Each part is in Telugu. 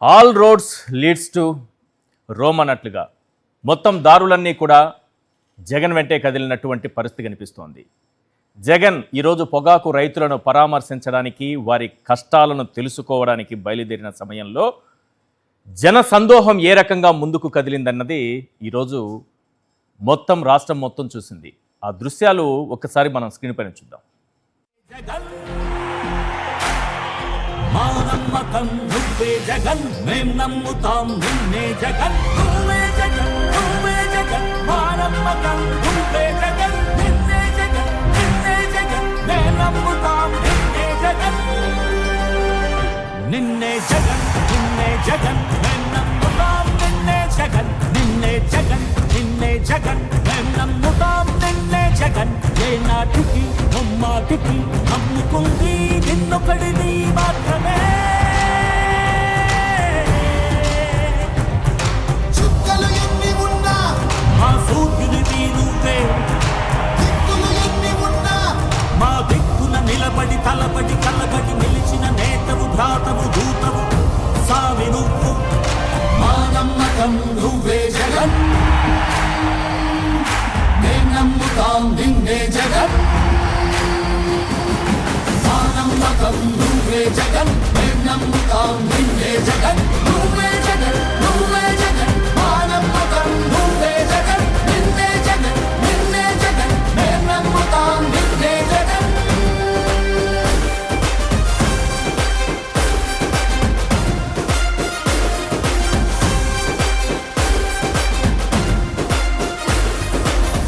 All roads leads to Rome అన్నట్లుగా మొత్తం దారులన్నీ కూడా జగన్ వెంటే కదిలినటువంటి పరిస్థితి కనిపిస్తోంది. జగన్ ఈరోజు పొగాకు రైతులను పరామర్శించడానికి, వారి కష్టాలను తెలుసుకోవడానికి బయలుదేరిన సమయంలో జన సందోహం ఏ రకంగా ముందుకు కదిలిందన్నది ఈరోజు మొత్తం రాష్ట్రం మొత్తం చూసింది. ఆ దృశ్యాలు ఒక్కసారి మనం స్క్రీన్ పైన చూద్దాం. మా నమ్మకం నువ్వే జగన్, మేం నమ్ముతాం నిన్నే జగన్. నువ్వే జగన్, నువ్వే జగన్, మా నమ్మకం నువ్వే జగన్, నిన్నే జగన్, నిన్నే జగన్, మేం నమ్ముతాం నిన్నే జగన్. నిన్నే జగన్, నిన్నే జగన్, మేం నమ్ముతాం నిన్నే జగన్, నిన్నే జగన్, నిన్నే జగన్, మేం నమ్ముతాం నిన్నే జగన్. ఏ నాటికి ముమ్మాటికి నమ్ముకుంది నిన్నొకడిని మాత్రమే. చుక్కలు ఎన్ని ఉన్నా మా సూర్యునివి నువ్వే, దిక్కులు ఎన్ని ఉన్నా మా దిక్కున నిలబడి తలబడి కలబడి నిలిచిన నేతవు, భ్రాతవు, దూతవు, సామి నువ్వు. మా నమ్మకం నువ్వే జగన్, మేం నమ్ముతాం నిన్నే జగన్. మా నమ్మకం నువ్వే జగన్, మేం నమ్ముతాం నిన్నే జగన్. నువ్వే జగన్, నువ్వే జగన్, మా నమ్మకం నువ్వే జగన్, నిన్నే జగన్, నిన్నే జగన్, మేం నమ్ముతాం నిన్నే జగన్.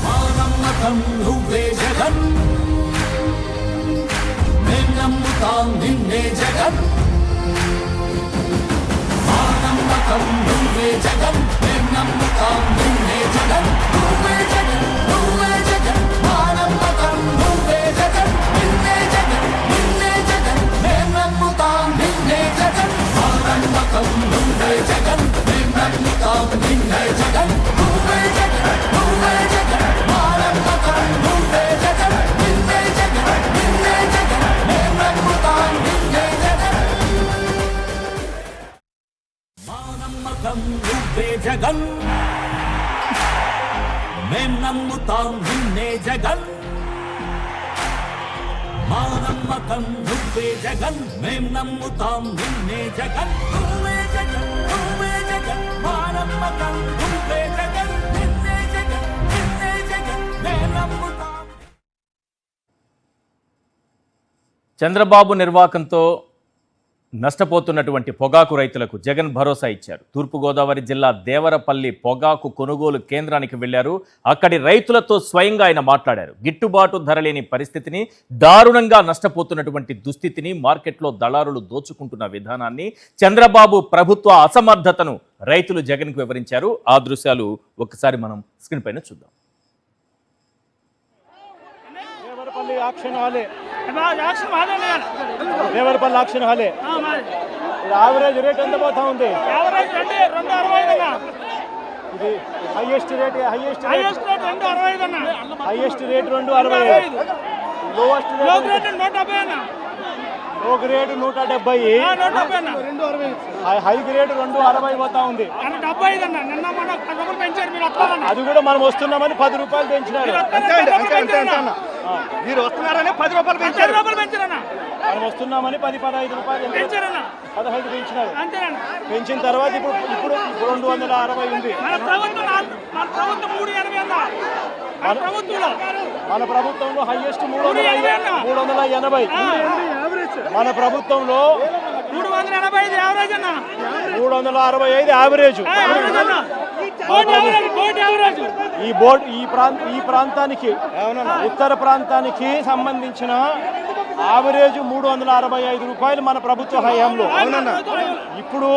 మా నమ్మకం నువ్వే జగన్, మేం నమ్ముతాం నిన్నే జగన్. మా నమ్మకం నువ్వే జగన్, మేం నమ్ముతాం నిన్నే జగన్. నువ్వే జగన్, నువ్వే జగన్, మా నమ్మకం నువ్వే జగన్, నిన్నే జగన్, నిన్నే జగన్, మేం నమ్ముతాం నిన్నే జగన్. మా నమ్మకం నువ్వే జగన్, మేం నమ్ముతాం నిన్నే జగన్. నువ్వే జగన్, నువ్వే జగన్, మా నమ్మకం నువ్వే జగన్, నిన్నే జగన్, నిన్నే జగన్, మేం నమ్ముతాం నిన్నే జగన్. మా నమ్మకం నువ్వే జగన్, మేం నమ్ముతాం నిన్నే జగన్. మా నమ్మకం నువ్వే జగన్, మేం నమ్ముతాం నిన్నే జగన్. నువ్వే జగన్, నువ్వే జగన్, మా నమ్మకం నువ్వే జగన్, నిన్నే జగన్, నిన్నే జగన్, మేం నమ్ముతాం. చంద్రబాబు నిర్వాకంతో నష్టపోతున్నటువంటి పొగాకు రైతులకు జగన్ భరోసా ఇచ్చారు. తూర్పుగోదావరి జిల్లా దేవరపల్లి పొగాకు కొనుగోలు కేంద్రానికి వెళ్లారు. అక్కడి రైతులతో స్వయంగా ఆయన మాట్లాడారు. గిట్టుబాటు ధర లేని పరిస్థితిని, దారుణంగా నష్టపోతున్నటువంటి దుస్థితిని, మార్కెట్లో దళారులు దోచుకుంటున్న విధానాన్ని, చంద్రబాబు ప్రభుత్వ అసమర్థతను రైతులు జగన్కు వివరించారు. ఆ దృశ్యాలు ఒక్కసారి మనం స్క్రీన్ పైన చూద్దాం. దేవరపల్లి ఆక్షన్ హాలే యావరేజ్ రేట్ ఎంత పోతా ఉంది? ఇది హైయెస్ట్ రేట్ 265, లోవెస్ట్ రేట్ లో గ్రేడ్ 170, హై గ్రేడ్ 260 పోతా ఉంది. అది కూడా మనం వస్తున్నామని 10 రూపాయలు పెంచినారు. మీరు వస్తున్నారని 10 రూపాయలు పెంచారు. మనం వస్తున్నామని 10-15 రూపాయలు 15 పెంచినారు. పెంచిన తర్వాత ఇప్పుడు 260 ఉంది. మన ప్రభుత్వంలో హైయెస్ట్ 380. మన ప్రభుత్వంలో 365 యావరేజ్. ఈ ప్రాంతానికి, ఉత్తర ప్రాంతానికి సంబంధించిన యావరేజ్ 365 రూపాయలు మన ప్రభుత్వ హయాంలో. ఇప్పుడు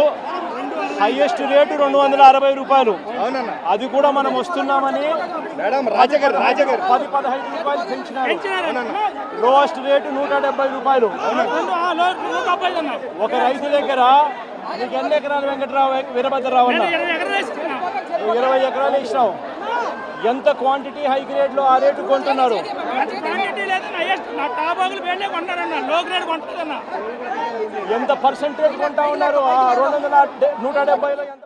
హైయెస్ట్ రేటు 260 రూపాయలు. అది కూడా మనం వస్తున్నామని 10-15 రూపాయలు పెంచినారు. లోవెస్ట్ రేటు 170 రూపాయలు. ఒక రైతు దగ్గర నీకు ఎన్ని ఎకరాలు వెంకటరావు వీరభద్రరావు అన్న? 20 ఎకరాలు ఇచ్చినావు. ఎంత క్వాంటిటీ హై గ్రేడ్ లో ఆ రేటు కొంటున్నారు? ఎంత పర్సెంటేజ్ కొంటా ఉన్నారు? 170లో ఎంత?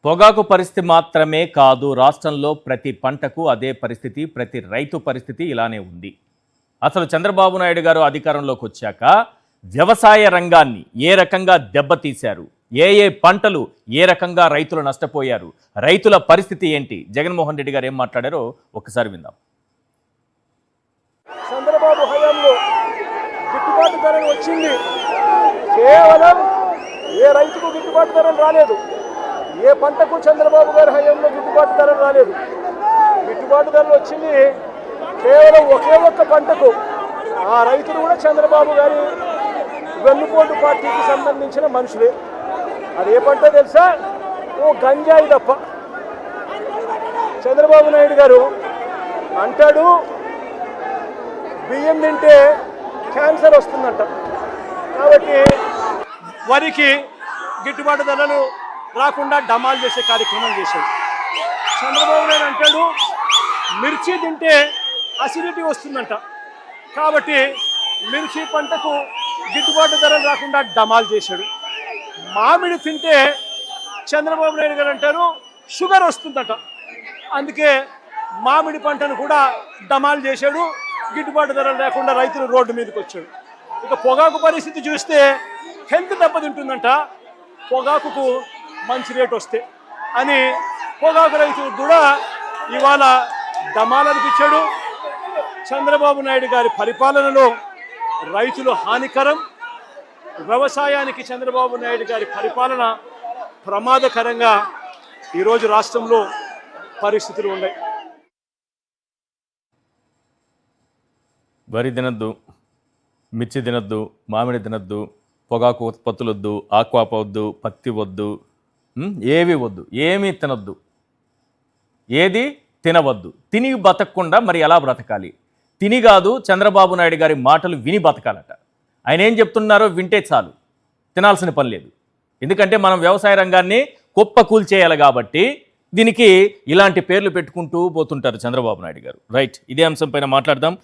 పొగాకు పరిస్థితి మాత్రమే కాదు, రాష్ట్రంలో ప్రతి పంటకు అదే పరిస్థితి, ప్రతి రైతు పరిస్థితి ఇలానే ఉంది. అసలు చంద్రబాబు నాయుడు గారు అధికారంలోకి వచ్చాక వ్యవసాయ రంగాన్ని ఏ రకంగా దెబ్బతీశారు, ఏ పంటలు ఏ రకంగా రైతులు నష్టపోయారు, రైతుల పరిస్థితి ఏంటి, జగన్మోహన్ రెడ్డి గారు ఏం మాట్లాడారో ఒకసారి విందాం. చంద్రబాబు హయాంలో గిట్టుబాటు ధర వచ్చింది, కేవలం ఏ రైతుకు గిట్టుబాటు ధర రాలేదు, ఏ పంటకు చంద్రబాబు గారి హయాంలో గిట్టుబాటు ధర రాలేదు. గిట్టుబాటు ధరలు వచ్చింది కేవలం ఒకే ఒక్క పంటకు. ఆ రైతులు కూడా చంద్రబాబు గారి వెన్నుపోటు పార్టీకి సంబంధించిన మనుషులే. అది ఏ పంట తెలుసా? ఓ గంజాయి తప్ప. చంద్రబాబు నాయుడు గారు అంటాడు బియ్యం తింటే క్యాన్సర్ వస్తుందంట, కాబట్టి వరికి గిట్టుబాటు ధరలు రాకుండా డమాల్ చేసే కార్యక్రమం చేశాడు. చంద్రబాబు నాయుడు అంటాడు మిర్చి తింటే అసిడిటీ వస్తుందంట, కాబట్టి మిర్చి పంటకు గిట్టుబాటు ధరలు రాకుండా డమాల్ చేశాడు. మామిడి తింటే చంద్రబాబు నాయుడు గారు అంటారు షుగర్ వస్తుందట, అందుకే మామిడి పంటను కూడా డమాల్ చేశాడు. గిట్టుబాటు ధరలు లేకుండా రైతులు రోడ్డు మీదకి వచ్చాడు. ఇక పొగాకు పరిస్థితి చూస్తే హెల్త్ దెబ్బతింటుందంట, పొగాకుకు మంచి రేటు వస్తే అని పొగాకు రైతులకు కూడా ఇవాళ డమాలనిపించాడు. చంద్రబాబు నాయుడు గారి పరిపాలనలో రైతులు హానికరం, వ్యవసాయానికి చంద్రబాబు నాయుడు గారి పరిపాలన ప్రమాదకరంగా ఈరోజు రాష్ట్రంలో పరిస్థితులు ఉన్నాయి. వరి తినద్దు, మిర్చి తినద్దు, మామిడి తినద్దు, పొగాకు ఉత్పత్తులు వద్దు, ఆక్వాప వద్దు, పత్తి వద్దు, ఏవి వద్దు, ఏమీ తినొద్దు, ఏది తినవద్దు. తిని బతకకుండా మరి ఎలా బ్రతకాలి? తిని కాదు, చంద్రబాబు నాయుడు గారి మాటలు విని బతకాలట. ఆయన ఏం చెప్తున్నారో వింటే చాలు, తినాల్సిన పని లేదు. ఎందుకంటే మనం వ్యవసాయ రంగాన్ని కుప్పకూల్చేయాలి కాబట్టి దీనికి ఇలాంటి పేర్లు పెట్టుకుంటూ పోతుంటారు చంద్రబాబు నాయుడు గారు. రైట్, ఇదే అంశం పైన మాట్లాడదాం.